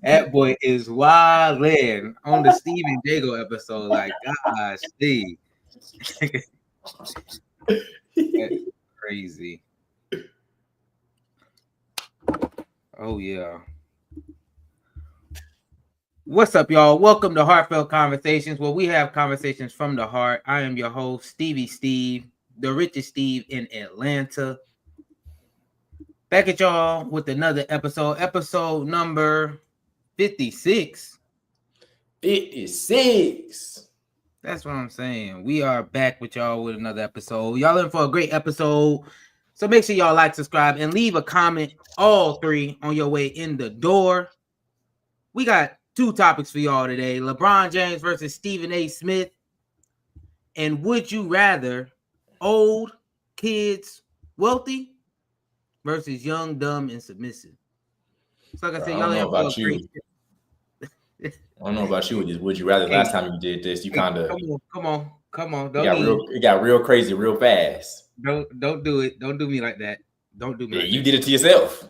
That boy is wildin' on the Steve and Jago episode. Like, gosh, Steve. That's crazy. Oh, yeah. What's up, y'all? Welcome to Heartfelt Conversations, where we have conversations from the heart. I am your host, Stevie, the richest Steve in Atlanta. Back at y'all with another episode number 56. 56. That's what I'm saying. We are back with y'all with another episode. Y'all in for a great episode. So make sure y'all like, subscribe, and leave a comment, all three, on your way in the door. We got two topics for y'all today. LeBron James versus Stephen A. Smith. And would you rather old, kids, wealthy versus young, dumb, and submissive? So like I said, y'all in for a great. I don't know about you with this. Would you rather? Last time you did this, you kind of come on. It got real crazy real fast. Don't do it. Don't do me like that. Don't do me. Yeah, you did it to yourself.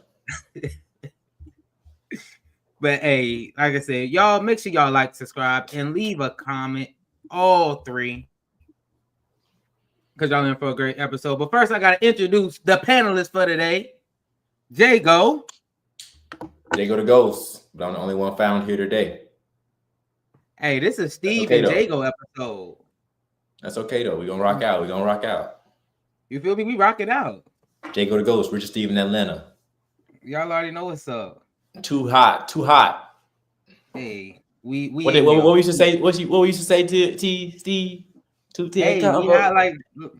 But hey, like I said, y'all make sure y'all like, subscribe, and leave a comment. All three, because y'all in for a great episode. But first, I gotta introduce the panelists for today. Jago the Ghost, but I'm the only one found here today. Hey, this is Steve and Jago episode. That's okay though. We're gonna rock out. You feel me? We rocking out. Jago the Ghost, Richard Steve in Atlanta. Y'all already know what's up. Too hot. Hey, we what we used to say? What we used to say to Steve? Hey,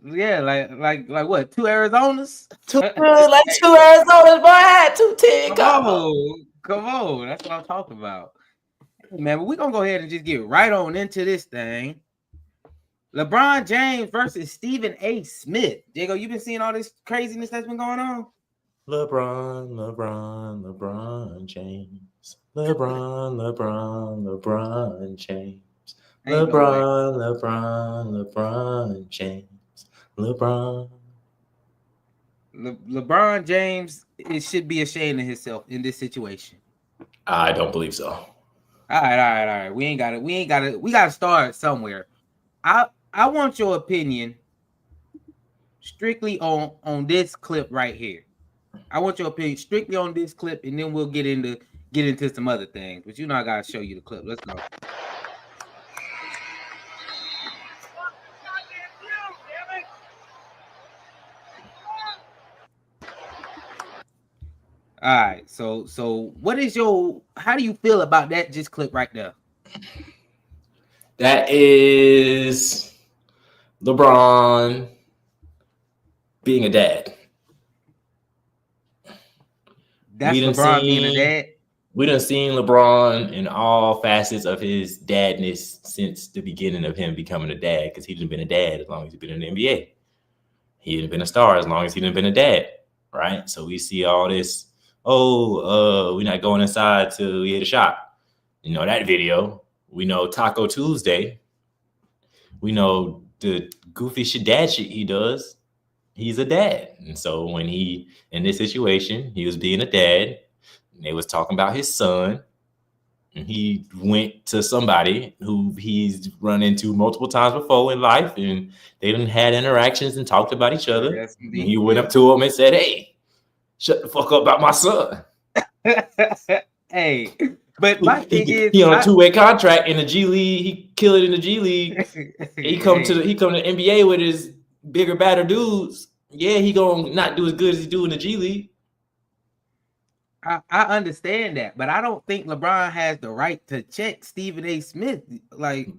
we had like what? 2 Arizonas? Two Arizonas, boy. I had 210. Come on. That's what I'm talking about. Hey, man, but we're gonna go ahead and just get right on into this thing. LeBron James versus Stephen A. Smith. Jago, you been seeing all this craziness that's been going on? LeBron James. LeBron James. LeBron James. LeBron James, it should be ashamed of himself in this situation. I don't believe so. All right. We gotta start somewhere. I want your opinion strictly on this clip right here. I want your opinion strictly on this clip, and then we'll get into some other things. But I gotta show you the clip. Let's go. All right, so what is how do you feel about that just clip right there? That is LeBron being a dad. That's LeBron being a dad? We done seen LeBron in all facets of his dadness since the beginning of him becoming a dad, because he's been a dad as long as he's been in the NBA. He had been a star as long as he's been a dad, right? So we see all this, we're not going inside till we hit a shot. You know, that video. We know Taco Tuesday. We know the goofy dad shit he does. He's a dad. And so when he, in this situation, he was being a dad, and they was talking about his son, and he went to somebody who he's run into multiple times before in life, and they done had interactions and talked about each other. Yes, and he went up to him and said, "Hey, shut the fuck up about my son." Hey, but my thing is, he on a 2-way contract in the G League. He killed it in the G League. He come to the NBA with his bigger, badder dudes. Yeah, he gonna not do as good as he do in the G League. I understand that, but I don't think LeBron has the right to check Stephen A. Smith. Like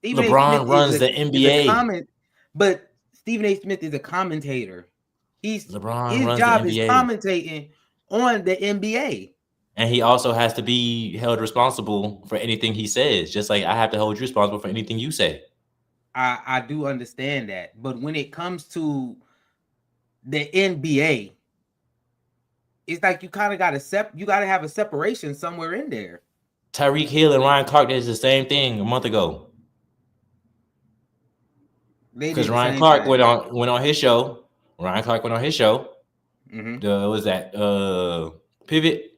LeBron runs the NBA, but Stephen A. Smith is a commentator. His job is commentating on the NBA. And he also has to be held responsible for anything he says, just like I have to hold you responsible for anything you say. I do understand that. But when it comes to the NBA, it's like you kind of got to have a separation somewhere in there. Tyreek Hill and Ryan Clark did the same thing a month ago. Because Ryan Clark went on his show. Ryan Clark went on his show. Mm-hmm. Was that Pivot?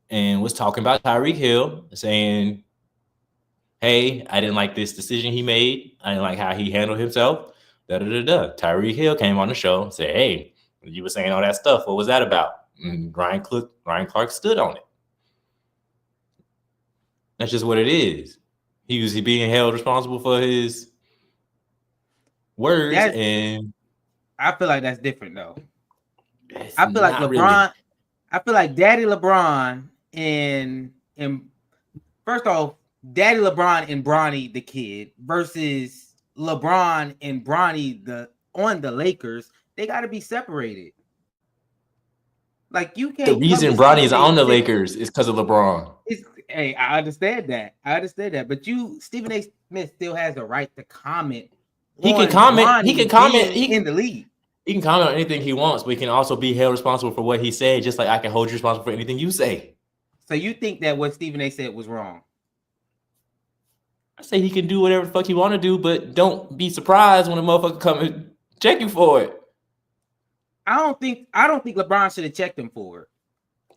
and was talking about Tyreek Hill, saying, hey, I didn't like this decision he made. I didn't like how he handled himself. Tyreek Hill came on the show and said, hey, you were saying all that stuff. What was that about? And Ryan Clark stood on it. That's just what it is. He was being held responsible for his words, and I feel like that's different though. I feel like LeBron. Really. I feel like Daddy LeBron and first off, Daddy LeBron and Bronny the kid versus LeBron and Bronny on the Lakers. They got to be separated. Like you can't. The reason Bronny is on the Lakers is because of LeBron. Hey, I understand that. But Stephen A. Smith still has the right to comment. He can comment. He can comment in the league. He can comment on anything he wants, but he can also be held responsible for what he said, just like I can hold you responsible for anything you say. So you think that what Stephen A. said was wrong? I say he can do whatever the fuck he want to do, but don't be surprised when a motherfucker come and check you for it. I don't think LeBron should have checked him for it.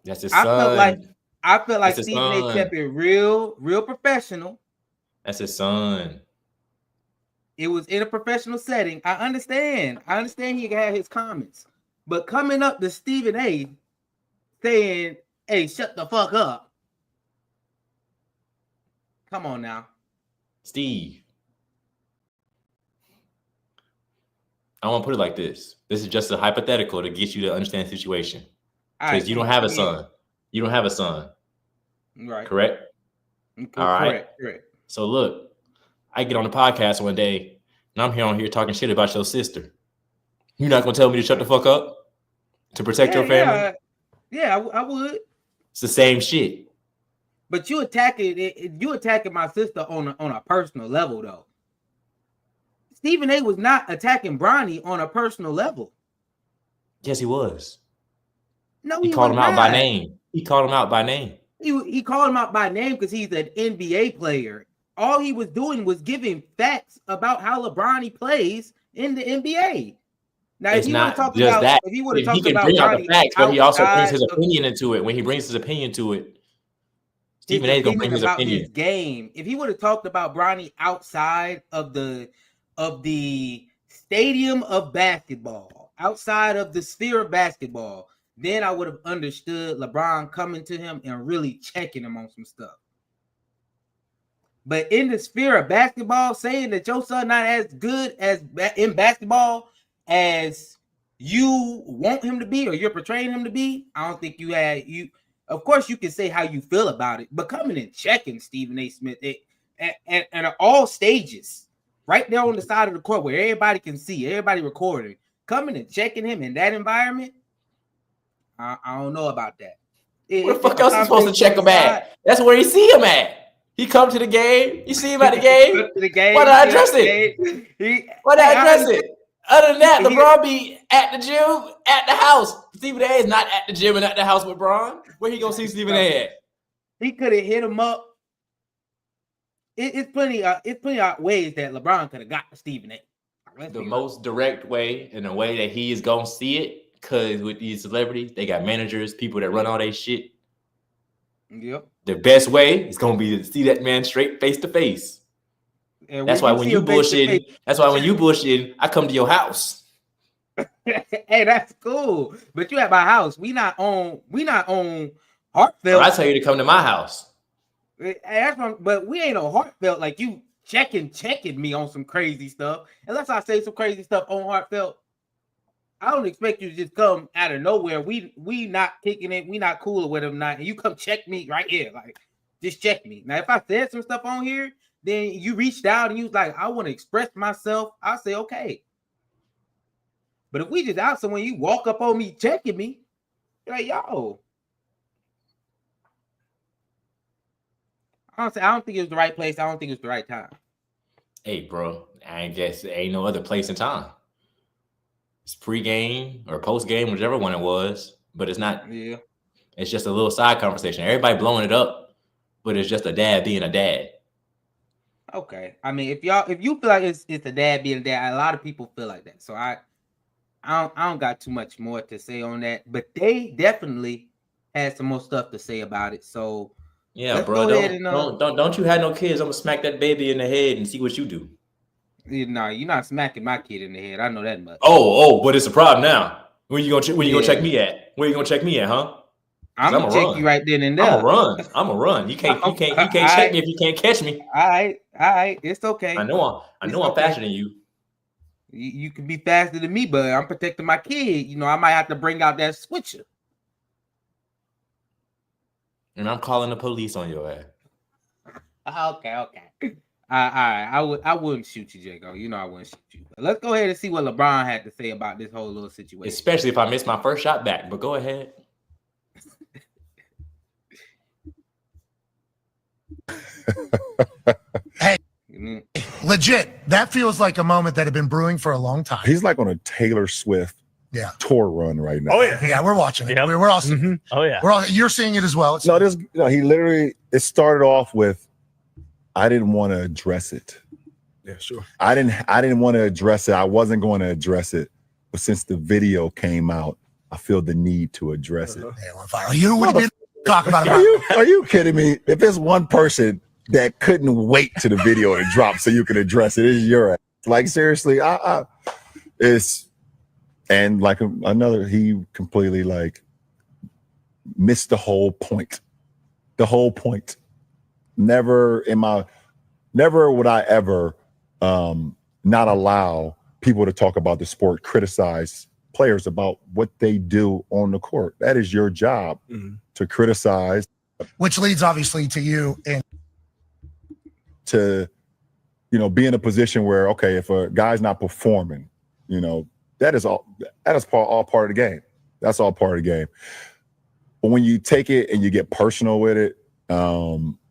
That's his son. I felt like Stephen A. kept it real professional. That's his son. It was in a professional setting. I understand he had his comments. But coming up to Stephen A. saying, hey, shut the fuck up. Come on now. Steve. I want to put it like this. This is just a hypothetical to get you to understand the situation. Because you don't have a son. You don't have a son. Right. Correct? All right. Correct. So look, I get on the podcast one day, and I'm here talking shit about your sister. You're not going to tell me to shut the fuck up? To protect your family? Yeah, I would. It's the same shit. But you attacking my sister on a personal level, though. Stephen A. was not attacking Bronny on a personal level. Yes, he was. No, he called him out by name. He called him out by name. He called him out by name because he's an NBA player. All he was doing was giving facts about how LeBron plays in the NBA. Now, it's not just that. If he would have talked about the facts, but he also brings his opinion into it. When he brings his opinion to it, Stephen A. is gonna bring his opinion. His game. If he would have talked about Bronny outside of the stadium of basketball, outside of the sphere of basketball, then I would have understood LeBron coming to him and really checking him on some stuff. But in the sphere of basketball, saying that your son not as good as in basketball as you want him to be or you're portraying him to be, I don't think you. Of course, you can say how you feel about it, but coming and checking Stephen A. Smith at all stages, right there on the side of the court where everybody can see, everybody recording, coming and checking him in that environment, I don't know about that. Where the fuck else is supposed to check him at? That's where you see him at. He come to the game. You see him at the game. Why did I address it? Why did I address it? Other than that, LeBron be at the gym, at the house. Stephen A. is not at the gym and at the house with LeBron. Where he gonna see Stephen A. at? He could have hit him up. It's plenty of ways that LeBron could have got to Stephen A. The most direct way and the way that he is gonna see it, because with these celebrities, they got managers, people that run all their shit. Yep. The best way is gonna be to see that man straight face to face. That's why when you bullshitting, I come to your house. Hey, that's cool. But you at my house. We not on heartfelt. I tell you to come to my house. But we ain't on heartfelt like you checking me on some crazy stuff. Unless I say some crazy stuff on heartfelt, I don't expect you to just come out of nowhere. We not kicking it. We not cool with him. Not and you come check me right here. Like just check me. Now if I said some stuff on here, then you reached out and you was like, I want to express myself. I'll say okay. But if we just out somewhere, you walk up on me checking me, you're like, yo. I don't think it was the right place. I don't think it was the right time. Hey, bro, I guess there ain't no other place and time. It's pre-game or post-game, whichever one it was, but it's not. Yeah. It's just a little side conversation. Everybody blowing it up, but it's just a dad being a dad. Okay. I mean, if you feel like it's a dad being a dad, a lot of people feel like that. So I don't got too much more to say on that. But they definitely had some more stuff to say about it. So yeah, let's bro. go ahead and Don't you have no kids? I'm gonna smack that baby in the head and see what you do. No, you're not smacking my kid in the head. I know that much. But it's a problem now. Where you gonna check me at? Where you gonna check me at, huh? I'm gonna check you right then and there. I'm a run. You can't check me if you can't catch me. All right. It's okay. I know I'm faster than you. You can be faster than me, but I'm protecting my kid. You know, I might have to bring out that switcher. And I'm calling the police on your ass. Okay. All right. I wouldn't shoot you, Jago. You know I wouldn't shoot you. But let's go ahead and see what LeBron had to say about this whole little situation. Especially if I miss my first shot back. But go ahead. Hey, legit, that feels like a moment that had been brewing for a long time. He's like on a Taylor Swift tour run right now. Oh yeah, we're watching it. Yep. We're all seeing it. Oh yeah, you're seeing it as well. He literally, it started off with, I didn't want to address it. Yeah, sure. I didn't want to address it. I wasn't going to address it, but since the video came out, I feel the need to address it. You would talk about it. Are you kidding me? If there's one person that couldn't wait to the video to drop so you can address it, it's your ass. Like seriously, it's and like another, he completely like missed the whole point. The whole point. Never would I ever not allow people to talk about the sport, criticize players about what they do on the court. That is your job to criticize. Which leads obviously to you and to, be in a position where, okay, if a guy's not performing, that is all part of the game. That's all part of the game. But when you take it and you get personal with it,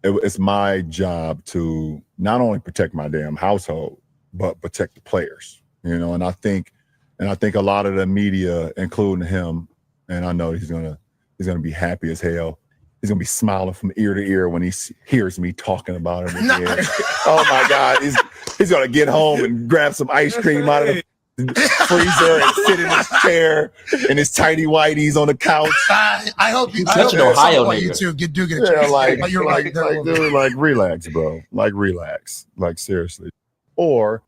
it's my job to not only protect my damn household, but protect the players, and I think a lot of the media, including him, and I know he's gonna be happy as hell. He's gonna be smiling from ear to ear when he hears me talking about him again. Oh my God, he's gonna get home and grab some ice cream out of the freezer and sit in his chair and his tighty whities on the couch. I hope you touch an Ohio nigga. You two do get a chance. But you're right, dude, like relax, bro. Like relax, like seriously. Or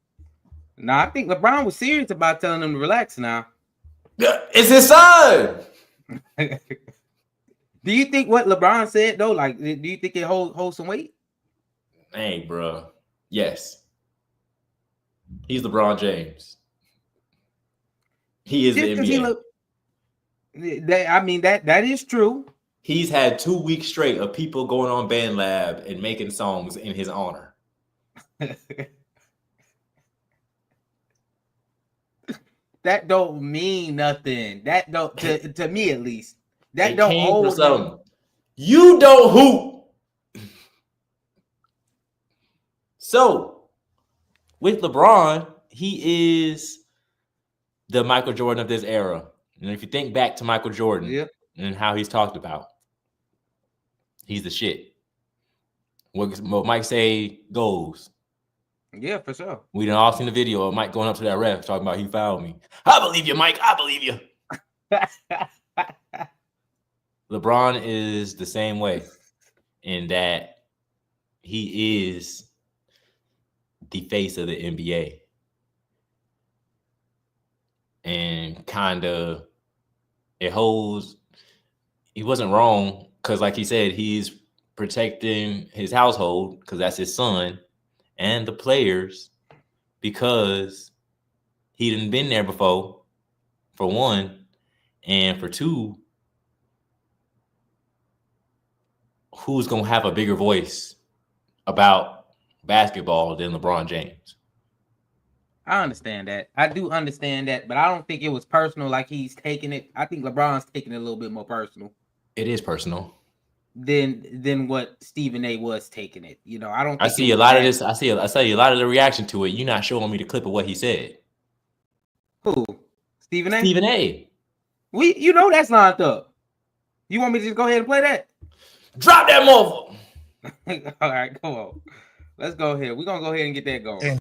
I think LeBron was serious about telling him to relax now. It's his son. Do you think what LeBron said though? Like, do you think it holds some weight? Hey, bro. Yes. He's LeBron James. He is the NBA. That is true. He's had 2 weeks straight of people going on Band Lab and making songs in his honor. That don't mean nothing. That don't to me at least. That it don't hold something. You don't hoop. So with LeBron, he is the Michael Jordan of this era. And if you think back to Michael Jordan and how he's talked about, he's the shit. What Mike say goes. Yeah, for sure. We done all seen the video of Mike going up to that ref talking about he fouled me. I believe you, Mike. I believe you. LeBron is the same way in that he is the face of the NBA. And kind of he wasn't wrong because like he said, he's protecting his household because that's his son and the players because he didn't been there before, for one, and for two, who's going to have a bigger voice about basketball than LeBron James? I understand that. I do understand that, but I don't think it was personal like he's taking it. I think LeBron's taking it a little bit more personal. It is personal. Than what Stephen A was taking it. I don't think I see a lot of this. I see a lot of the reaction to it. You're not showing me the clip of what he said. Who? Stephen A? Stephen A. That's lined up. You want me to just go ahead and play that? Drop that motherfucker. All right, come on. Let's go ahead. We're gonna go ahead and get that going.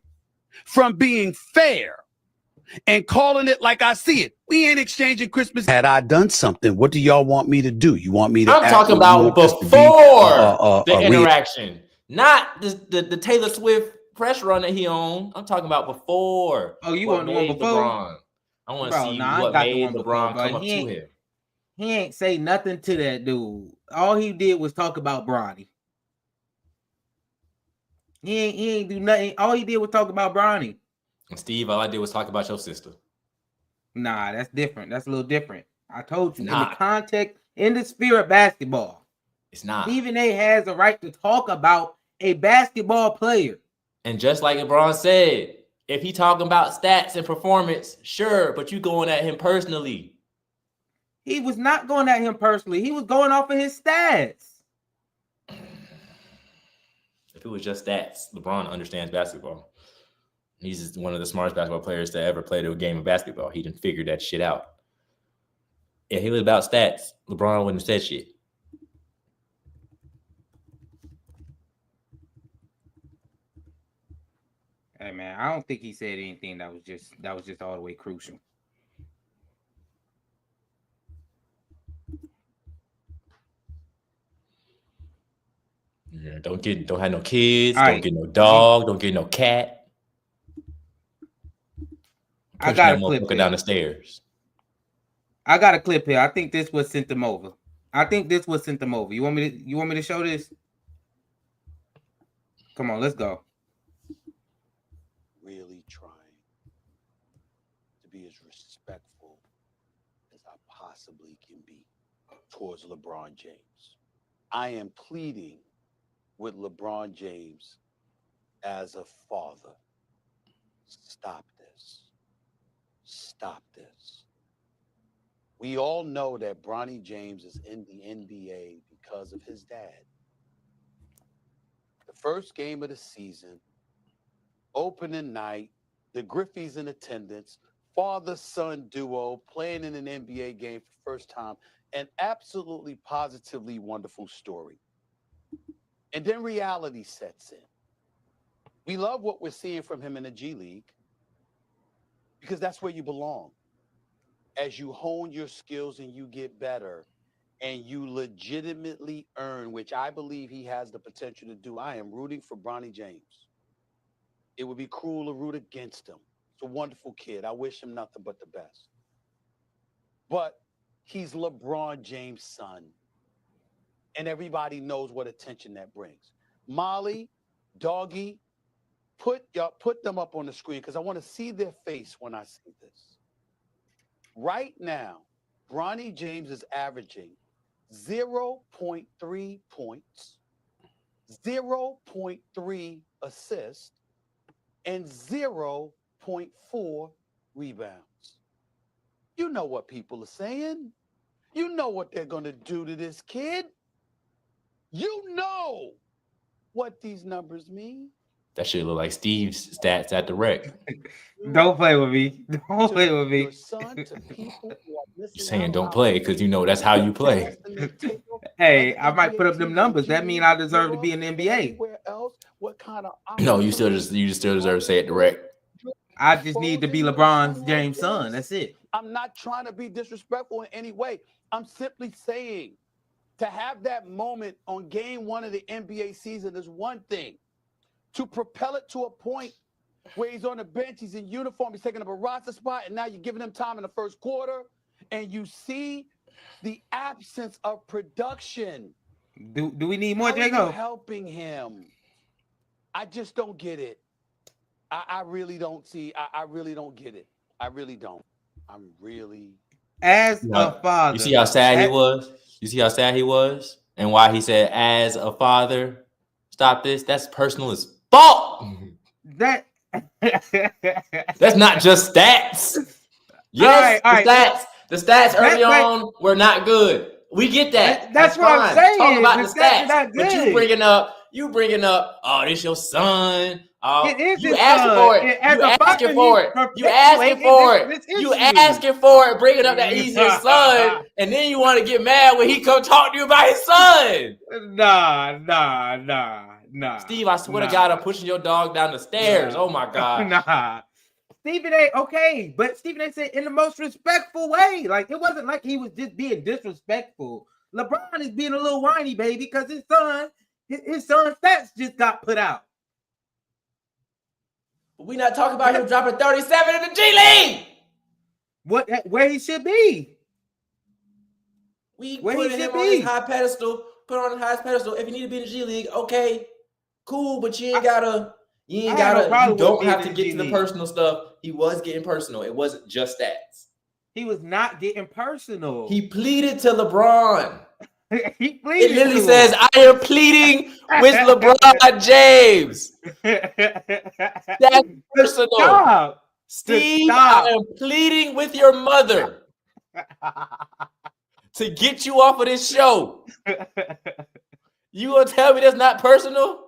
From being fair and calling it like I see it. We ain't exchanging Christmas. Had I done something, what do y'all want me to do? You want me to? I'm talking about before the interaction, not the Taylor Swift press run that he owned. I'm talking about before. Oh, you want the one before? LeBron. I want to see what made LeBron come up to him. He ain't say nothing to that dude. All he did was talk about Bronny. He ain't do nothing. All he did was talk about Bronny. And Steve, all I did was talk about your sister. Nah, that's different. That's a little different. I told you, in the context, in the spirit of basketball, it's not. Stephen A. has a right to talk about a basketball player. And just like LeBron said, if he talking about stats and performance, sure, but you going at him personally. He was not going at him personally. He was going off of his stats. If it was just stats, LeBron understands basketball. He's one of the smartest basketball players to ever play the game of basketball. He didn't figure that shit out. If he was about stats, LeBron wouldn't have said shit. Hey man, I don't think he said anything that was just all the way crucial. Yeah, don't have no kids, All don't right. get no dog, don't get no cat. I got a clip down the stairs. I got a clip here. I think this was sent them over. You want me to show this? Come on, let's go. Really trying to be as respectful as I possibly can be towards LeBron James. I am pleading with LeBron James as a father. Stop this. Stop this. We all know that Bronny James is in the NBA because of his dad. The first game of the season, opening night, the Griffeys in attendance, father-son duo playing in an NBA game for the first time, an absolutely positively wonderful story. And then reality sets in. We love what we're seeing from him in the G League because that's where you belong. As you hone your skills and you get better and you legitimately earn, which I believe he has the potential to do. I am rooting for Bronny James. It would be cruel to root against him. He's a wonderful kid. I wish him nothing but the best. But he's LeBron James' son. And everybody knows what attention that brings. Molly, Doggy, put them up on the screen because I want to see their face when I see this. Right now, Bronny James is averaging 0.3 points, 0.3 assists, and 0.4 rebounds. You know what people are saying. You know what they're going to do to this kid. You know what these numbers mean. That shit look like Steve's stats at the rec. Don't play with me. Don't play with me. You're saying don't play because you know that's how you play. Hey, I might put up them numbers. That means I deserve to be in the NBA. No, you still deserve to say at the rec. I just need to be LeBron James' son. That's it. I'm not trying to be disrespectful in any way. I'm simply saying to have that moment on game one of the NBA season is one thing. To propel it to a point where he's on the bench, he's in uniform, he's taking up a roster spot, and now you're giving him time in the first quarter, and you see the absence of production. Do we need more, How are you Jacob? helping him? I just don't get it. I really don't see. I really don't get it. I really don't. I'm really. As a father. You see how sad he was? You see how sad he was? And why he said, as a father, stop this? That's personal as fuck. That. That's not just stats. Yes, all right. The stats early on were not good. We get that. That's what I'm saying. Talk about the stats. But you bringing up, oh, this your son. Oh, you asking for it. You asking for it. You asking for it. You asking for it. Bringing up that he's your son, and then you want to get mad when he come talk to you about his son. Nah. Steve, I swear to God, I'm pushing your dog down the stairs. Oh my God. Nah. Stephen A. Okay, but Stephen A. said in the most respectful way. Like it wasn't like he was just being disrespectful. LeBron is being a little whiny baby because his son's stats just got put out. We not talking about him dropping 37 in the G League. Where he should be. We Where put he him should on his be. high pedestal. Put on the highest pedestal. If you need to be in the G League, okay, cool. But you ain't gotta. You I have no problem don't with have to being in get the to the G personal stuff. He was getting personal. It wasn't just stats. He was not getting personal. He pleaded to LeBron. He pleaded. It literally to says, him. "I am pleading with LeBron James." That's personal. Stop. Steve, Stop. I am pleading with your mother to get you off of this show. You gonna tell me that's not personal?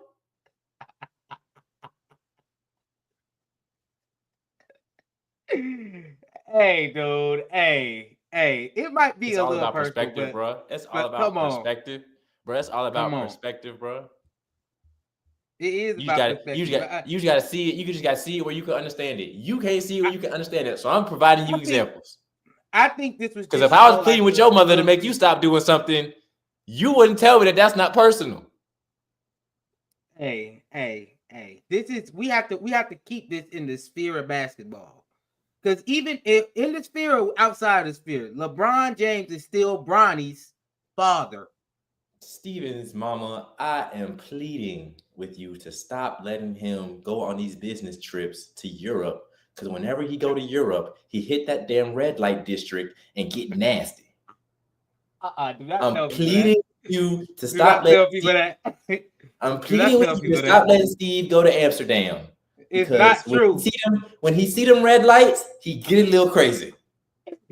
Hey, dude. Hey. It might be It's a all little about personal, perspective, bro. It's all about come on. perspective, bro. It's all about perspective, bro. It is You about just perspective. you just gotta see it. You just gotta see it where you can understand it. You can't see it where you can understand it. So I'm providing you examples. I think this was Because just, if I was pleading with your mother to make you stop doing something, you wouldn't tell me that that's not personal. Hey. This is we have to keep this in the sphere of basketball. Because even if in the sphere or outside the sphere, LeBron James is still Bronny's father. Steven's mama, I am pleading with you to stop letting him go on these business trips to Europe. Because whenever he go to Europe, he hit that damn red light district and get nasty. I'm pleading with you to stop letting Steve. I'm pleading with you to stop letting Steve go to Amsterdam. It's not true. When he see them red lights, he get a little crazy.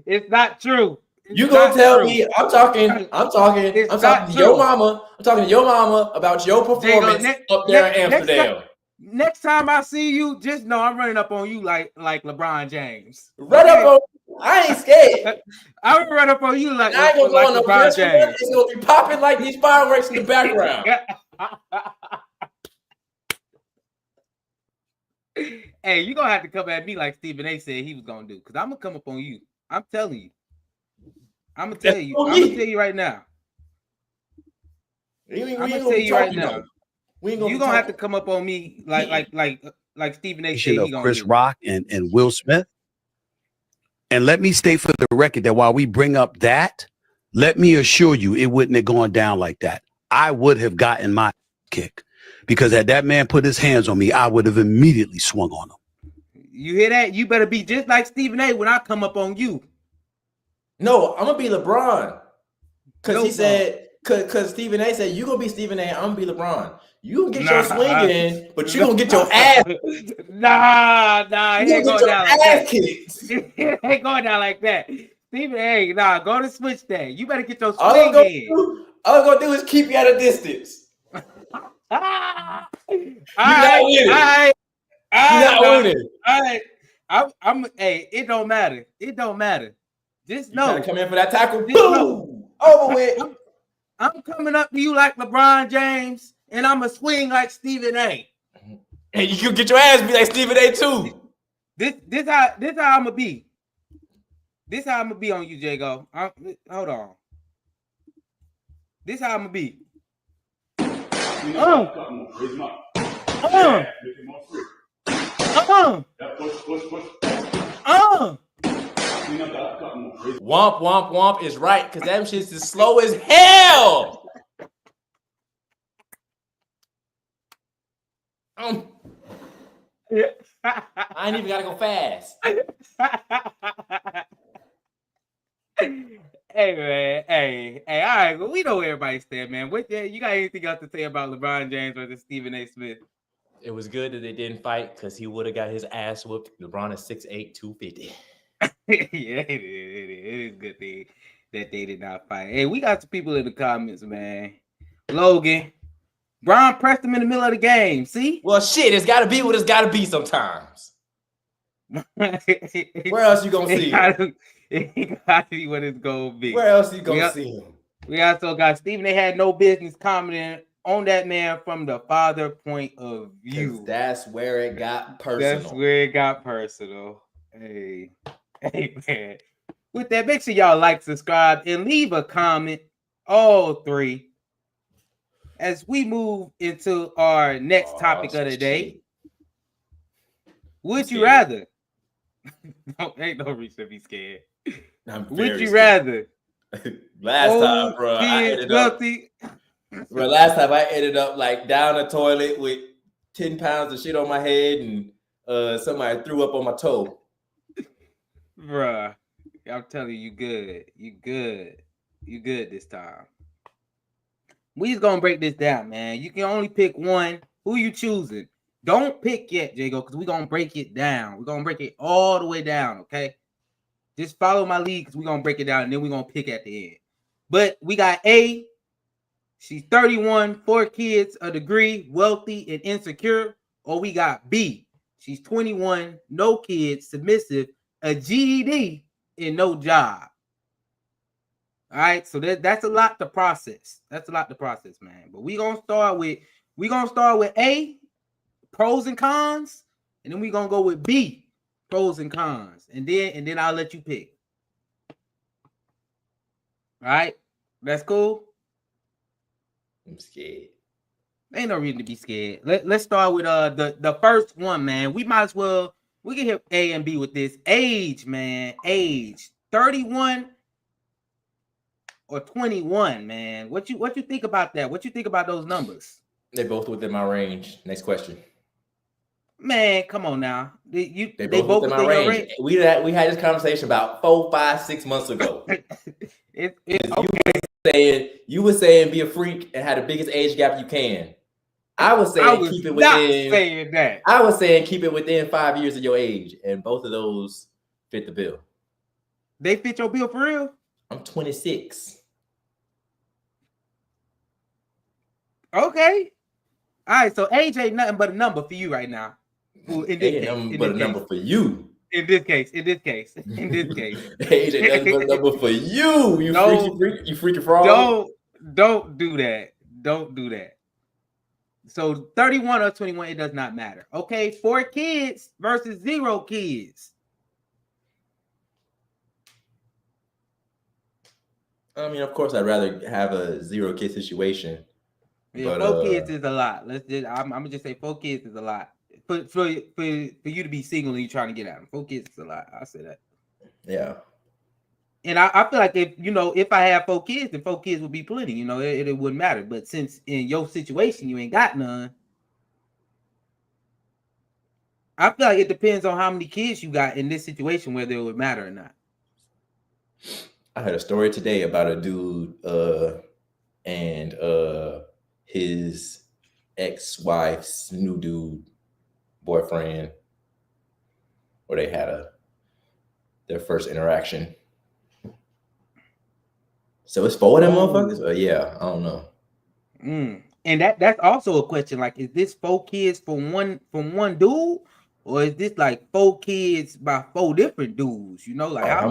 It's not true. You gonna tell me? I'm talking to your mama. I'm talking to your mama about your performance up there in Amsterdam. Next time I see you, just know I'm running up on you like LeBron James. Run up on. I ain't scared. I will run up on you like I ain't gonna go on LeBron James. It's gonna be popping like these fireworks in the background. Hey, you're gonna have to come at me like Stephen A. said he was gonna do, because I'm gonna come up on you. I'm telling you. I'm gonna tell you right now. I'm gonna tell you right now. You're gonna have to come up on me like Stephen A. said he gonna Chris do. Rock and Will Smith. And let me state for the record that while we bring up that, let me assure you it wouldn't have gone down like that. I would have gotten my kick. Because had that man put his hands on me, I would have immediately swung on him. You hear that? You better be just like Stephen A. when I come up on you. No, I'm gonna be LeBron. Because he said, because Stephen A. said, you gonna be Stephen A. I'm gonna be LeBron. You gonna get your swing in, but you gonna get your ass. Nah, it ain't going down like that. It ain't going down like that. Stephen A. Go to switch that. You better get your swing in. All I'm gonna do is keep you at a distance. All right. Hey, it don't matter. It don't matter. Just know. You gotta come in for that tackle. Boom! Over with. I'm coming up to you like LeBron James, and I'm gonna swing like Stephen A. And you can get your ass beat like Stephen A. too. This how I'm gonna be. This how I'm gonna be on you, Jago. Hold on. This how I'm gonna be. Womp, womp, womp is right, because that shit's as slow as hell. I ain't even gotta go fast. Hey man, hey, all right. Well, we know where everybody stand, man. You got anything else to say about LeBron James versus Stephen A. Smith? It was good that they didn't fight because he would have got his ass whooped. LeBron is 6'8", 250. Yeah, it is good thing that they did not fight. Hey, we got some people in the comments, man. Logan, Bron pressed him in the middle of the game. See? Well, shit, it's got to be what it's got to be sometimes. Where else you gonna see him? It got to be what it's gonna be. Where else you gonna see him? We also got Stephen A. had no business commenting on that man from the father point of view. That's where it got personal. That's where it got personal. Hey, man. With that, make sure y'all like, subscribe, and leave a comment. All three. As we move into our next topic of the day. Would you rather? No, ain't no reason to be scared. Would you rather? Last time, bro, I ended up. Bro, last time I ended up like down a toilet with 10 pounds of shit on my head, and somebody threw up on my toe. Bruh, I'm telling you, good. You good this time. We just gonna break this down, man. You can only pick one. Who you choosing? Don't pick yet, Jago, because we're gonna break it down. We're gonna break it all the way down, okay? Just follow my lead because we're gonna break it down and then we're gonna pick at the end. But we got A. She's 31, 4 kids, a degree, wealthy and insecure. Or we got B. She's 21, no kids, submissive, a GED, and no job. All right, so that's a lot to process. That's a lot to process, man. But we're gonna start with A, pros and cons, and then we're gonna go with B, pros and cons, and then I'll let you pick. All right, that's cool. I'm scared. Ain't no reason to be scared. Let's start with the first one, man. We might as well we can hit A and B with this. Age, man. Age 31 or 21, man. What you think about that? What you think about those numbers? They're both within my range. Next question. Man, come on now. They both within my range. We had this conversation about 4, 5, 6 months ago. You were saying be a freak and have the biggest age gap you can. I was saying keep it within. Saying that. I was saying keep it within 5 years of your age, and both of those fit the bill. They fit your bill for real? I'm 26. Okay. All right. So age ain't nothing but a number for you right now. In this number for you. In this case. Age ain't nothing but a number for you. You freaking fraud. Don't do that. Don't do that. So 31 or 21, it does not matter. Okay, 4 kids versus 0 kids. I mean, of course, I'd rather have a 0 kid situation. Yeah, but, 4 kids is a lot. I'm gonna just say 4 kids is a lot. For you to be single and you trying to get out, 4 kids is a lot. I say that. Yeah. And I feel like if I had 4 kids, then 4 kids would be plenty. It wouldn't matter. But since in your situation you ain't got none, I feel like it depends on how many kids you got in this situation whether it would matter or not. I heard a story today about a dude and his ex-wife's new dude boyfriend, where they had their first interaction. So it's 4 of them motherfuckers? Yeah, I don't know. And that's also a question. Like, is this 4 kids from one dude, or is this like 4 kids by 4 different dudes? Like how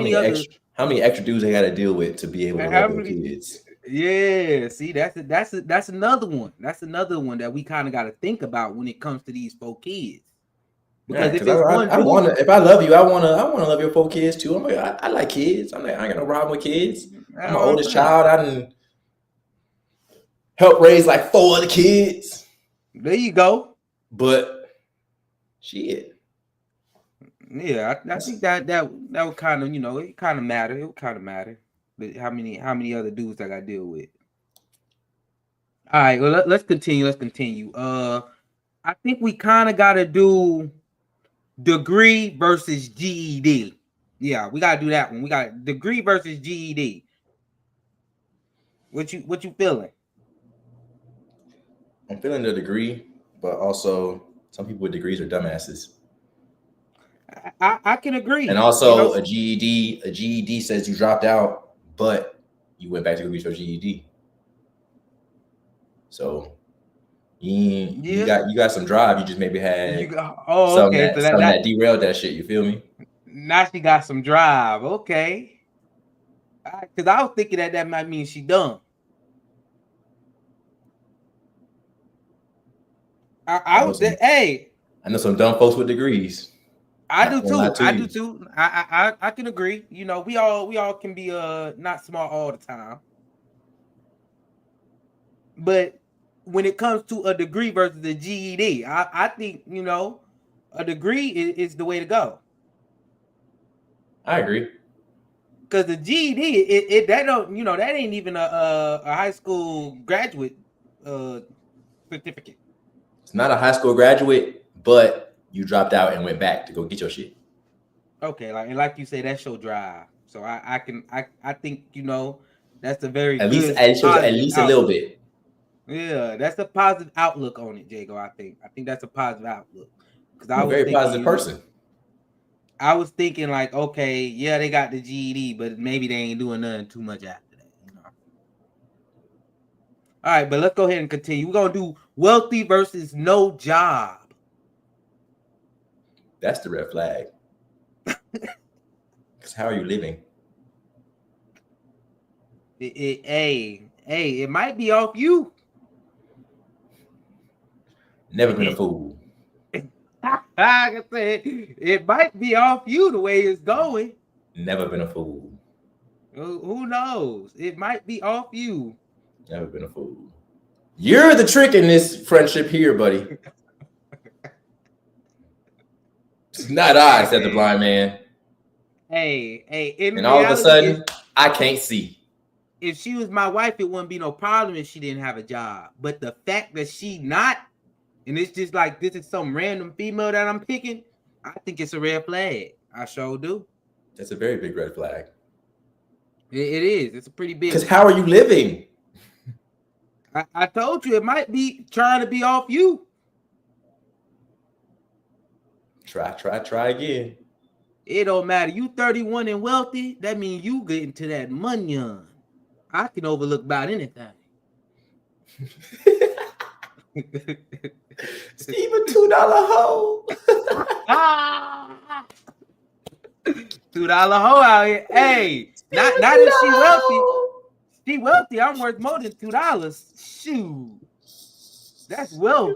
many extra dudes they got to deal with to be able to have their kids? Yeah, see, that's another one. That's another one that we kind of got to think about when it comes to these 4 kids. Because if I love you, I wanna love your 4 kids too. I like kids. I ain't got no problem with kids. I'm my oldest child. I didn't help raise like 4 other kids. There you go. But shit. Yeah, I think that would kind of it kind of matter. It would kind of matter. But how many other dudes I got to deal with? All right, well let's continue. I think we kind of got to do degree versus GED. Yeah, we got to do that one. We got degree versus GED. What you feeling? I'm feeling the degree, but also some people with degrees are dumbasses. I can agree. And also a GED says you dropped out, but you went back to go get your GED. So you got some drive. You just maybe had something that derailed that shit. You feel me? Now she got some drive. Okay. Because I was thinking that might mean she dumb. I would say, hey, I know some dumb folks with degrees. I do too. I can agree. You know, we all can be not smart all the time. But when it comes to a degree versus a GED, I think, you know, a degree is the way to go. I agree. Because the GED, that don't, you know, that ain't even a high school graduate certificate. It's not a high school graduate, but you dropped out and went back to go get your shit. Okay, like you say, that's your drive. So I think, you know, that's a very at good least a little bit. Yeah, that's a positive outlook on it, Jago. I think that's a positive outlook. Because I was very thinking, positive person. I was thinking like, okay, yeah, they got the GED, but maybe they ain't doing nothing too much after that, you know. All right, but let's go ahead and continue. We're gonna do wealthy versus no job. That's the red flag. Because how are you living? It might be off you. Never been a fool. Like I said, it might be off you the way it's going. Never been a fool. Who knows? It might be off you. Never been a fool. You're the trick in this friendship here, buddy. It's not I, said the blind man. Hey, and all of a sudden, I can't see. If she was my wife, it wouldn't be no problem if she didn't have a job. But the fact that she not, and it's just like this is some random female that I'm picking, I think it's a red flag. I sure do. That's a very big red flag. It is. It's a pretty big. Because how are you living? I told you it might be trying to be off you. Try again. It don't matter. You 31 and wealthy, that means you get into that money. I can overlook about anything. Steve, a $2 hoe. $2 hoe out here. Hey, not if she wealthy. She wealthy. I'm worth more than $2. Shoot, that's wealth.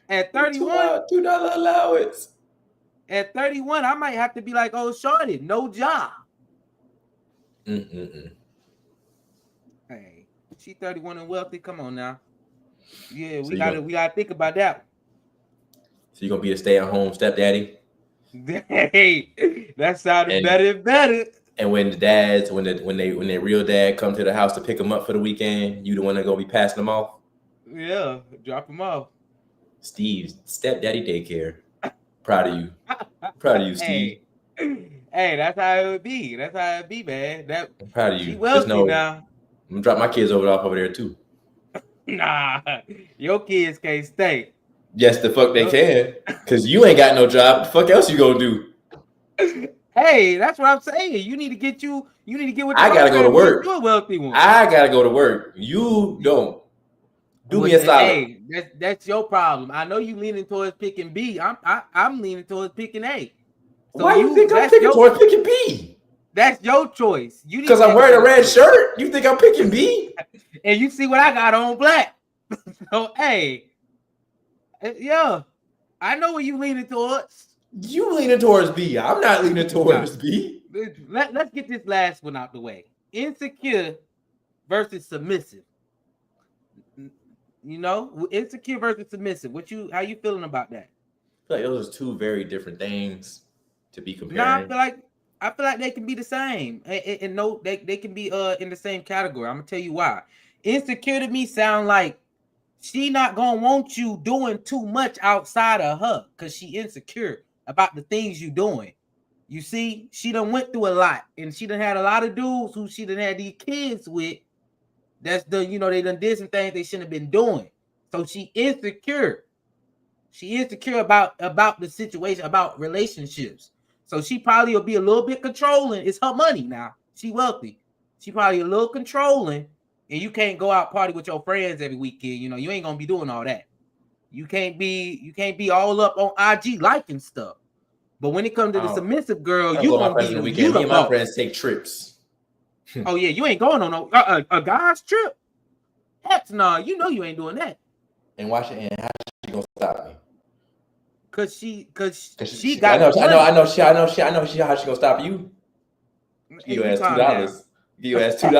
At 31, $2 allowance. At 31, I might have to be like, oh, shorty, no job. Mm-mm-mm. Hey, she 31 and wealthy. Come on now. Yeah, we gotta think about that. So you're gonna be a stay-at-home stepdaddy? Hey, that sounded better and better. And when the dads, when their real dad come to the house to pick them up for the weekend, you the one that gonna be passing them off? Yeah, drop them off. Steve's stepdaddy daycare. Proud of you. Proud of you, Steve. Hey, that's how it would be. That's how it be, man. I'm proud of you. She wealthy now. I'm gonna drop my kids off over there too. Nah, your kids can't stay. Yes, the fuck they can. Because you ain't got no job. The fuck else you gonna do? Hey, that's what I'm saying. You need to get what I gotta go to work. You're a wealthy one. I gotta go to work. You don't. Do me a solid. Hey, that's your problem. I know you leaning towards picking B. I'm leaning towards picking A. So why you think I'm picking towards picking B? That's your choice. Because I'm wearing a red shirt. You think I'm picking B? And you see what I got on black. So hey, yeah, I know what you leaning towards. You leaning towards B. I'm not leaning towards B. Let's get this last one out the way. Insecure versus submissive. You know, insecure versus submissive. How you feeling about that? I feel like those are two very different things to be comparing. No, I feel like they can be the same. And no, they can be in the same category. I'm gonna tell you why. Insecure to me sound like she not gonna want you doing too much outside of her because she insecure about the things you doing. You see, she done went through a lot, and she done had a lot of dudes who she done had these kids with. That's they done did some things they shouldn't have been doing. So she insecure. She insecure about the situation, about relationships. So she probably will be a little bit controlling. It's her money now. She wealthy. She probably a little controlling, and you can't go out party with your friends every weekend. You know, you ain't gonna be doing all that. You can't be all up on IG liking stuff. But when it comes to the submissive girl, you gonna be the weekend. Me and my friends take trips. Oh yeah, you ain't going on a guy's trip. Heck no, you know you ain't doing that. And watch it. And how she gonna stop me? Cause she I got know. money. How she gonna stop you? Give your ass $2. Give your ass $2. You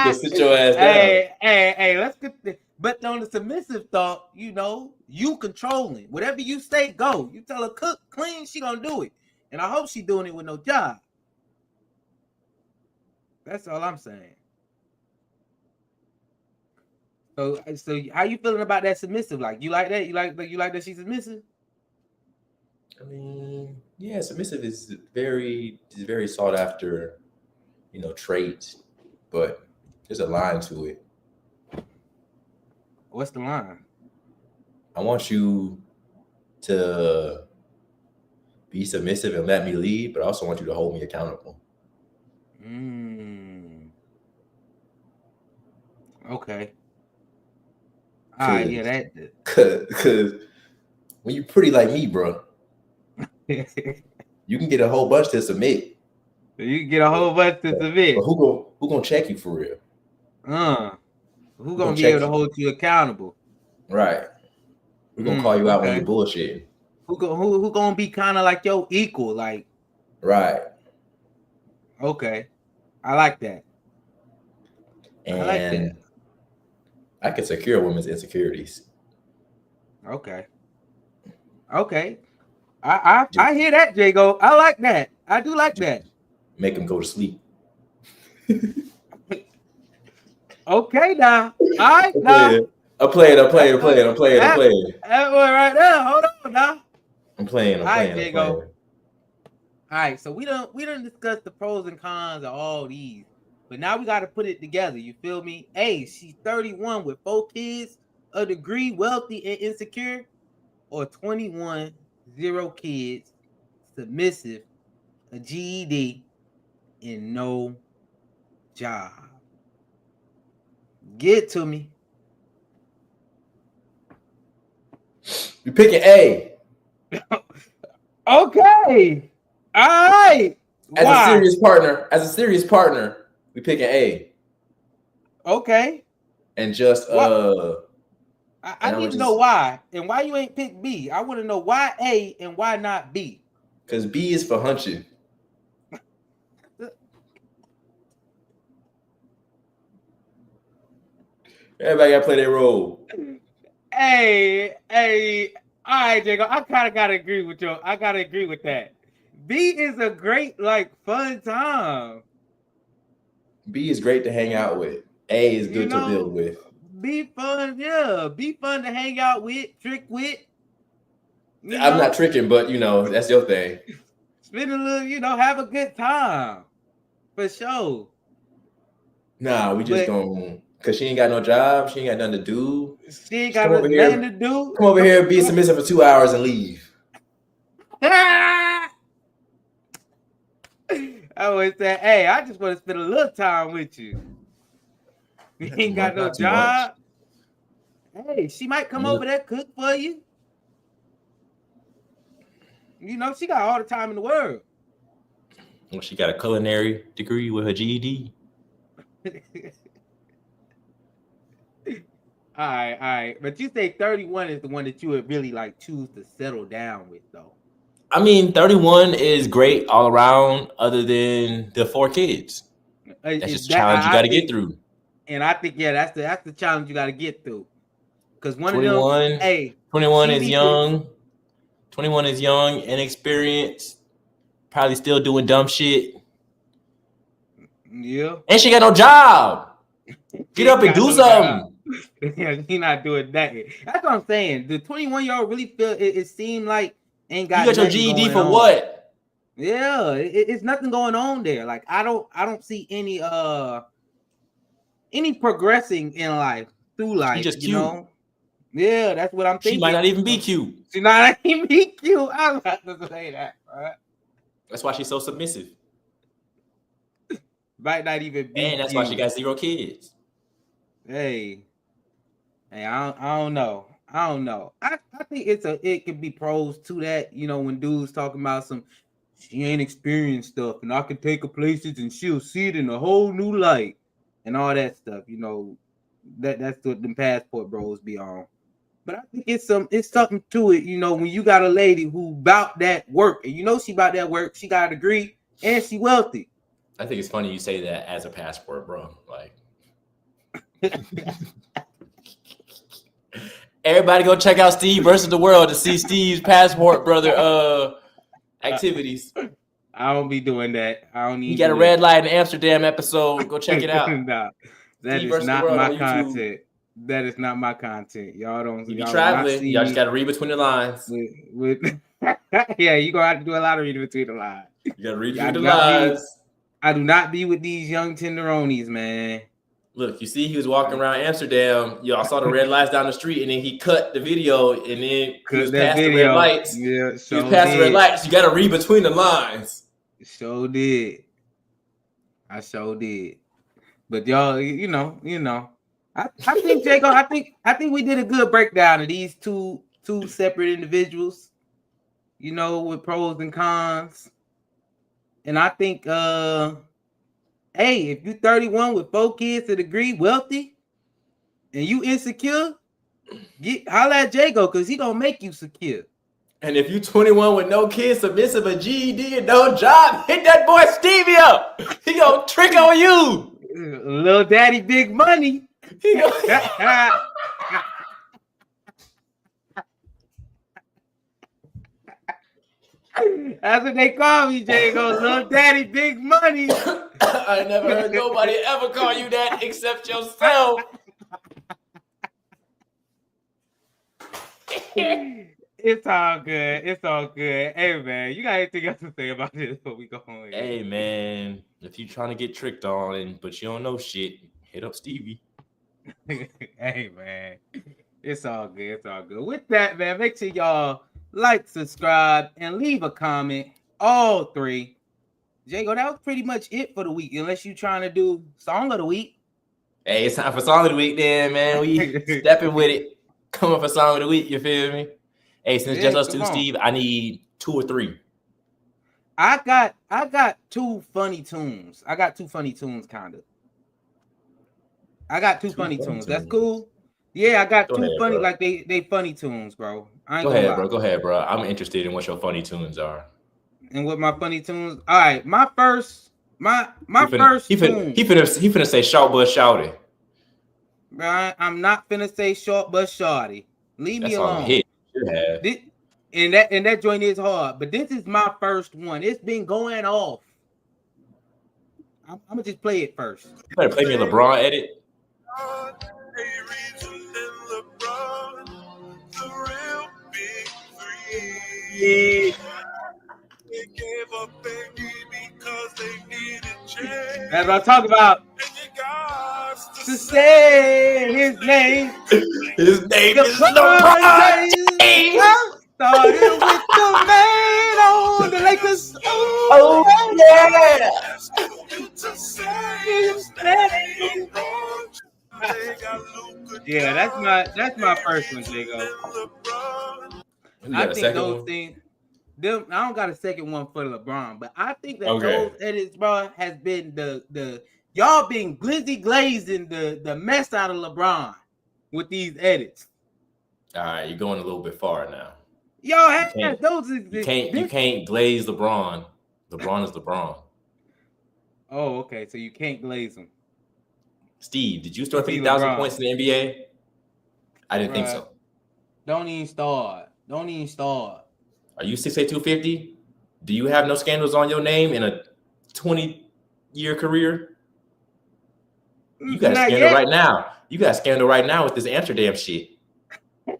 can sit your ass down. Hey, let's get this. But on the submissive thought, you controlling. Whatever you say, go. You tell her cook, clean, she gonna do it. And I hope she doing it with no job. That's all I'm saying. So how you feeling about that submissive? Like, you like that? You like that she's submissive? I mean, yeah, submissive is very sought after, trait, but there's a line to it. What's the line? I want you to be submissive and let me lead, but I also want you to hold me accountable. Okay. All right, yeah, that. Cause when you pretty like me, bro, you can get a whole bunch to submit. You can get a whole bunch to submit. But who gonna check you for real? Who gonna be able to hold you accountable? Right. Who gonna call you out when you're bullshitting? Who gonna be kind of like your equal? Like, right. Okay, I like that. And I can secure women's insecurities. Okay. I hear that, Jago. I like that. I do like that. Make them go to sleep. Okay, now. All right, now. I'm playing. That one right there. Hold on, now. I'm playing. All right, so we don't discuss the pros and cons of all these, but now we got to put it together. You feel me? Hey, she's 31 with 4 kids, a degree, wealthy and insecure, or 21, 0 kids, submissive, a GED, and no job. Get to me. You picking A. Okay. All right. As a serious partner, we picking A. Okay. And just I need to know why. And why you ain't pick B. I want to know why A and why not B. Because B is for hunching. Everybody gotta play their role. Hey, all right, Jacob. I kind of gotta agree with you. I gotta agree with that. B is a great, fun time. B is great to hang out with. A is good to build with. B fun, yeah. Be fun to hang out with, trick with. I'm not tricking, but that's your thing. Spend a little, have a good time. For sure. Nah, we just don't. Because she ain't got no job. She ain't got nothing to do. She ain't got nothing to do. Come over here, be submissive for 2 hours and leave. I always say, hey, I just want to spend a little time with you. You ain't got no job. Hey, she might come over there, cook for you. She got all the time in the world. Well, she got a culinary degree with her GED. All right. But you say 31 is the one that you would really choose to settle down with, though. I mean, 31 is great all around, other than the 4 kids. That's just a challenge you got to get through. And I think, that's the challenge you got to get through. Because 21 is young. 21 is young, inexperienced, probably still doing dumb shit. Yeah. And she got no job. Get up and do something. Yeah, he not doing that. That's what I'm saying. The 21-year-old really feel it seemed like ain't got. You got your GED for what? Yeah, it's nothing going on there. I don't see any progressing in life through life. She just cute. Yeah, that's what I'm thinking. She might not even be cute. She not even be cute. I was about to say that. Right? That's why she's so submissive. Might not even be. And that's why she got 0 kids. Hey, I don't know. I think it could be pros to that. When dudes talking about she ain't experienced stuff, and I can take her places, and she'll see it in a whole new light, and all that stuff. That's what them passport bros be on. But I think it's something to it, when you got a lady who bout that work, and she about that work, she got a degree, and she wealthy. I think it's funny you say that as a passport, bro. Like, everybody go check out Steve versus the World to see Steve's passport, brother. Activities. I don't be doing that. I don't need. You got a red light in Amsterdam episode. Go check it out. Nah, that Steve is not my content. YouTube. That is not my content. Y'all don't. You be y'all traveling. Y'all just got to read between the lines. Yeah, you gonna have to do a lot of reading between the lines. You got to read between the lines. I do not be with these young tenderonis, man. Look, you see, he was walking around Amsterdam. Y'all saw the red lights down the street, and then he cut the video, and then he was past the red lights. Yeah, he was past the red lights. You got to read between the lines. Sure did. I sure did. But y'all, I think Jacob. I think we did a good breakdown of these two separate individuals. With pros and cons. And I think, hey, if you 31 with 4 kids, a degree, wealthy, and you insecure, holla at Jago because he gonna make you secure. And if you 21 with no kids, submissive, a GED, and no job, hit that boy Stevie up. He gonna trick on you. Little daddy, big money. That's what they call me, Jago. Little daddy, big money. I never heard nobody ever call you that except yourself. It's all good. It's all good. Hey, man, you got anything else to say about this before we go on? Hey, man, if you trying to get tricked on, but you don't know shit, hit up Stevie. Hey, man, it's all good. It's all good. With that, man, make sure y'all like, subscribe, and leave a comment. All 3. Jago, that was pretty much it for the week, unless you trying to do song of the week. Hey, it's time for song of the week then, man. We stepping with it. Coming for song of the week, you feel me? Hey, since just us two, Steve, I need 2 or 3. I got 2 funny tunes. I got 2 funny tunes, kind of. I got 2 funny tunes. That's cool. Yeah, I got 2 funny, bro. Like they funny tunes, bro. Go ahead, bro. I'm interested in what your funny tunes are. And what my funny tunes? All right, my first tune. He finna say short but shouty. Bro, I'm not finna say short but shorty. Leave me alone. Hit. And that joint is hard, but this is my first one. It's been going off. I'm gonna just play it first. You better play me a LeBron edit. Yeah. That's what I'm talking about. To say his name. His name is LeBron. Started with the man on the Lakers. Oh yeah. Yeah, that's my first one, Jago. I think those things. I don't got a second one for LeBron, but I think that those edits, bro, has been the y'all been glizzy glazing the mess out of LeBron with these edits. All right, you're going a little bit far now. Y'all have those. You can't glaze LeBron. LeBron is LeBron. Oh, okay. So you can't glaze him. Steve, did you score 50,000 points in the NBA? I didn't think so. Don't even start. Are you 6'8", 250? Do you have no scandals on your name in a 20-year career? You got a scandal right now. You got a scandal right now with this Amsterdam shit.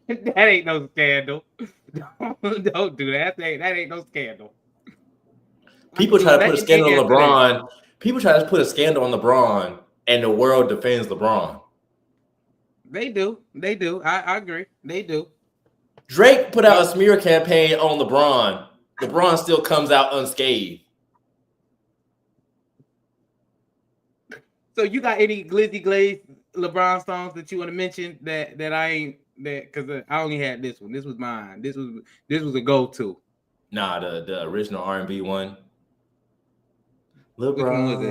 That ain't no scandal. Don't do that. That ain't no scandal. People try to put a scandal on LeBron. People try to put a scandal on LeBron, and the world defends LeBron. They do. I agree. They do. Drake put out a smear campaign on LeBron. LeBron still comes out unscathed. So you got any glizzy glaze LeBron songs that you want to mention that I ain't because I only had this one. This was mine. This was a go-to. Nah, the original R&B one. LeBron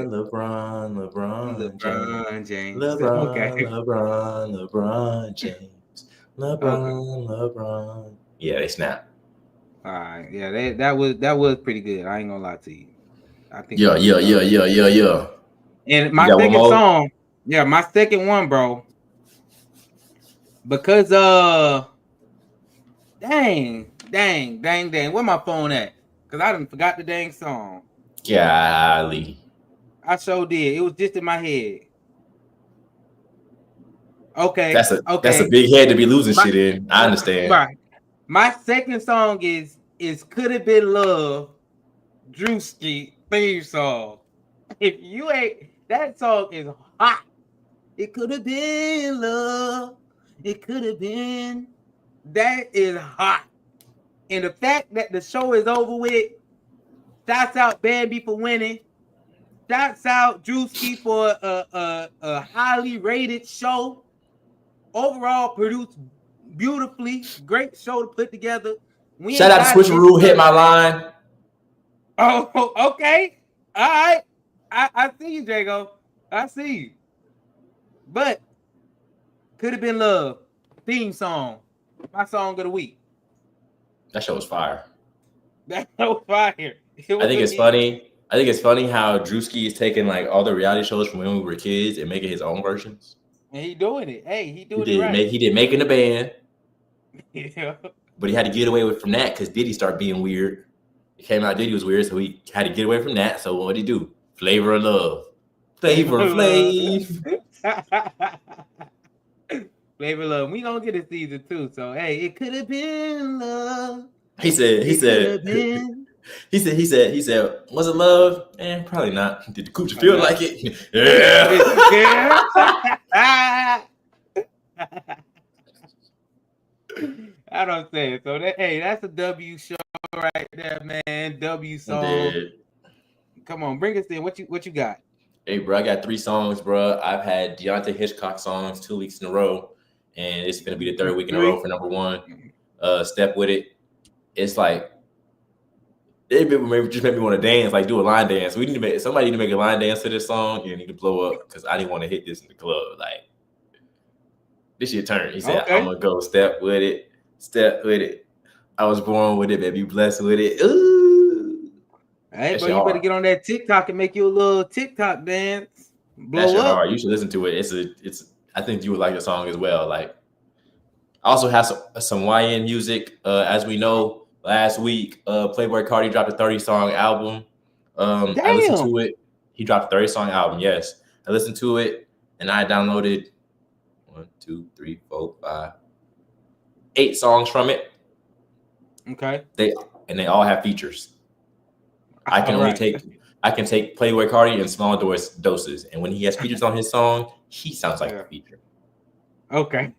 James. James. LeBron James. LeBron. Yeah, they snap. All right, yeah, that was pretty good. I ain't gonna lie to you. I think. Yeah. And You my got one second more? song, yeah, my second one, bro. Because dang. Where my phone at? Because I done forgot the dang song. Golly. I sure did. It was just in my head. Okay. That's a big head to be losing shit in. I understand. Right. My second song is Could Have Been Love, Drewski theme song. If you ain't, that song is hot. It could have been love. It could have been. That is hot. And the fact that the show is over with, shouts out Bambi for winning. Shouts out Drewski for a highly rated show. Overall produced beautifully. Great show to put together. Shout out to Switcheroo, hit my line. Oh, okay. All right. I see you, Jago. I see you. But Could Have Been Love theme song. My song of the week. That show was fire. That show was fire. I think it's funny. I think it's funny how Drewski is taking like all the reality shows from when we were kids and making his own versions. And he doing it. Hey, he doing it right. He did Making the Band. Yeah. But he had to get away from that because Diddy started being weird. It came out Diddy was weird, so he had to get away from that. So what did he do? Flavor of Love. Flavor Flav. Flavor of Love. We gonna get a season 2. So hey, it could have been love. He said, was it love? Probably not. Did the coochie feel like it? Yeah. I don't say it. So that's a W show right there, man. W song. Come on, bring us in. What you got? Hey, bro, I got 3 songs, bro. I've had Deontay Hitchcock songs 2 weeks in a row, and it's gonna be the 3rd week in a row for number 1. Step With It. It's like it just made me want to dance, like do a line dance. Somebody need to make a line dance to this song. You need to blow up because I didn't want to hit this in the club. Like this your turn. He said, I'm gonna go step with it. Step with it. I was born with it, baby. Blessed with it. Ooh. Hey, bro, you better get on that TikTok and make you a little TikTok dance. Blow up. Hard. You should listen to it. It's. I think you would like the song as well. Like, I also have some YN music. As we know, last week, Playboi Carti dropped a 30-song album. I listened to it. He dropped a 30-song album. Yes, I listened to it, and I downloaded 8 songs from it. Okay. They all have features. I can take Playboi Carti in small doses, and when he has features on his song, he sounds like a feature. Okay.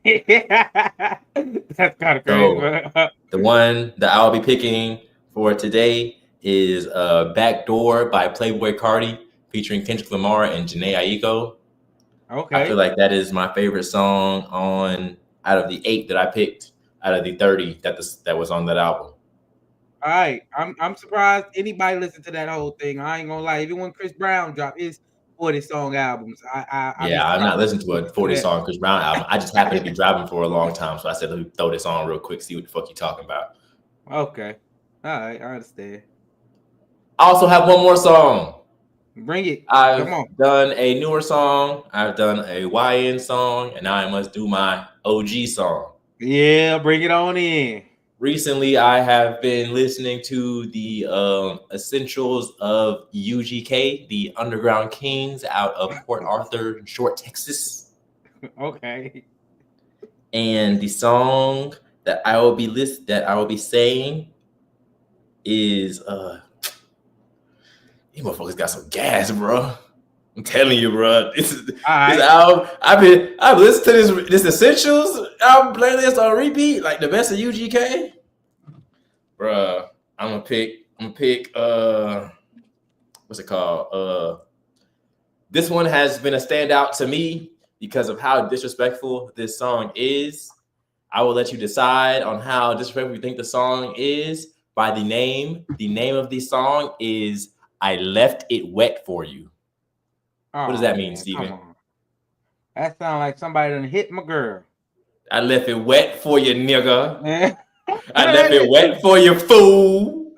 That's kind of crazy. So, the one that I'll be picking for today is Backdoor by Playboi Carti featuring Kendrick Lamar and Jhené Aiko. Okay. I feel like that is my favorite song out of the 8 that I picked out of the 30 that was on that album. All right. I'm surprised anybody listened to that whole thing. I ain't gonna lie. Even when Chris Brown dropped his 40-song albums, I'm not listening to a 40-song Chris Brown album. I just happened to be driving for a long time, so I said, let me throw this on real quick, see what the fuck you talking about. Okay. All right. I understand. I also have one more song. Bring it. I've done a newer song. I've done a YN song, and now I must do my OG song. Yeah, bring it on in. Recently, I have been listening to the Essentials of UGK, the Underground Kings out of Port Arthur, Short, Texas. Okay. And the song that I will be saying is these motherfuckers got some gas, bro. I'm telling you, bro. This album. I've listened to this Essentials album playlist on repeat, like the best of UGK. Bro, I'm gonna pick what's it called? This one has been a standout to me because of how disrespectful this song is. I will let you decide on how disrespectful you think the song is by the name. The name of the song is I Left It Wet For You. What does that mean, Steven? That sounds like somebody done hit my girl. I left it wet for you, nigga. I left it wet for you, fool.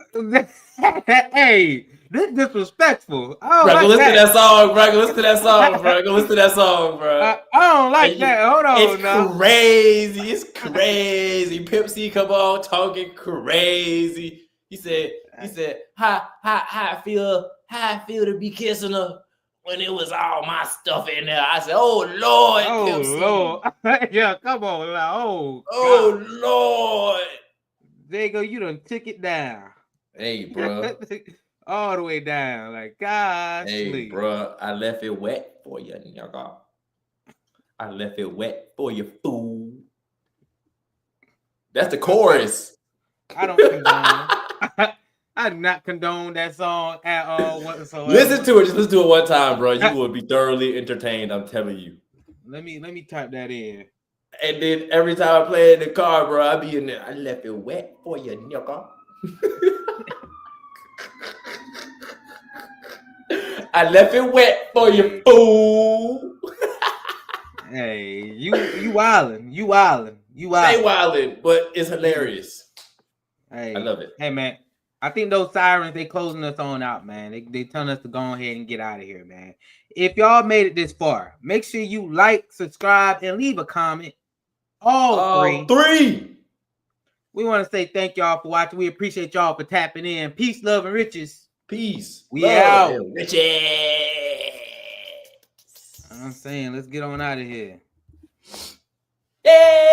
Hey, this disrespectful. I Bro, don't go like listen to that. that song, bro. Go listen to that song, bro. Go listen to that song, bro. I don't like that. Hold on It's now. crazy. It's crazy. Pimp C come on talking crazy. He said, how I feel to be kissing her when it was all my stuff in there. I said, oh Lord, Pimp C. Lord. Yeah, come on now. Oh God. Lord. There you go. You done took it down. Hey, bro. All the way down. Like, God. Hey, bro. I left it wet for you, nigga. I left it wet for you, fool. That's the chorus. I don't condone. I do not condone that song at all whatsoever. Listen to it. Just listen to it one time, bro. You will be thoroughly entertained. I'm telling you. Let me type that in. And then every time I play in the car, bro, I be in there. I left it wet for you, nigga. I left it wet for you, fool. Hey, you wildin'. You wildin'. They wildin', but it's hilarious. Hey, I love it. Hey, man. I think those sirens, they closing us on out, man. They telling us to go ahead and get out of here, man. If y'all made it this far, make sure you like, subscribe, and leave a comment. All three. We want to say thank y'all for watching. We appreciate y'all for tapping in. Peace, love, and riches. Peace. We out. Riches. I'm saying, let's get on out of here. Yeah.